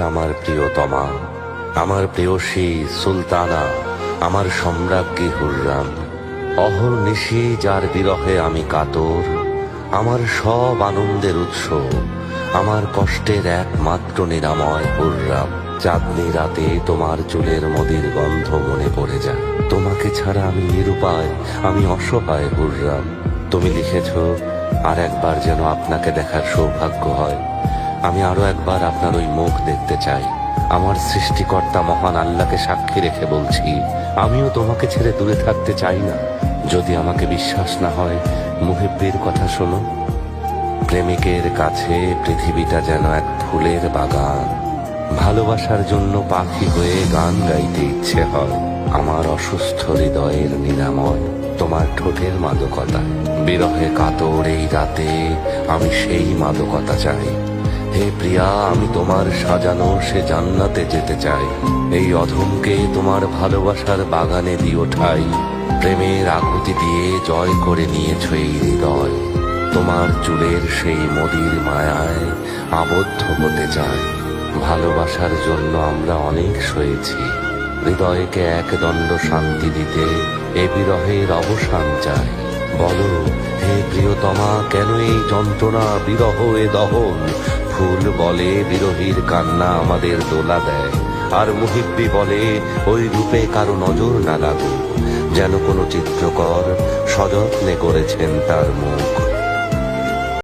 আমার প্রিয়তমা, আমার প্রেয়সী সুলতানা, আমার সম্রাজ্ঞী হুররাম, অহর্নিশি যার বিরহে আমি কাতর, আমার সব আনন্দের উৎস, আমার কষ্টের একমাত্র নিরাময় হুররাম। চাঁদনি রাতে তোমার চুলের মদির গন্ধ মনে পড়ে যায়। তোমাকে ছাড়া আমি নিরুপায়, আমি অসহায় হুররাম। তুমি লিখেছ, আর একবার যেন আপনাকে দেখার সৌভাগ্য হয়। আমি আরো একবার আপনার ওই মুখ দেখতে চাই। আমার সৃষ্টিকর্তা মহান আল্লাহকে সাক্ষী রেখে বলছি, আমিও তোমাকে ছেড়ে দূরে থাকতে চাই না। যদি আমাকে বিশ্বাস না হয়, মুহিব্বির কথা শোনো। প্রেমিকের কাছে পৃথিবীটা যেন এক ফুলের বাগান। ভালোবাসার জন্য পাখি হয়ে গান গাইতে ইচ্ছে হয়। আমার অসুস্থ হৃদয়ের নিরাময় তোমার ঠোঁটের মাদকতা। বিরহে কাতর এই রাতে আমি সেই মাদকতা চাই। হে প্রিয়া, আমি তোমার সাজানো সে জান্নাতে যেতে চাই। এই অধমকে তোমার ভালোবাসার বাগানে দিও ঠাই। প্রেমের আকুতি দিয়ে জয় করে নিয়েছ এই হৃদয়। তোমার চুলের সেই মদির মায়ায় আবদ্ধ হতে চাই। ভালোবাসার জন্য আমরা অনেক সয়েছি। হৃদয়কে একদণ্ড শান্তি দিতে এ বিরহের অবসান চাই। বলো হে প্রিয়তমা, কেন এই যন্ত্রণা, বিরহ এ দহন? ফুল বলে বিরহীর কান্না আমাদের দোলা দেয়, আর মুহিব্বি বলে ওই রূপে কারো নজর না লাগুক, যেন কোনো চিত্রকর সযত্নে করেছেন তার মুখ।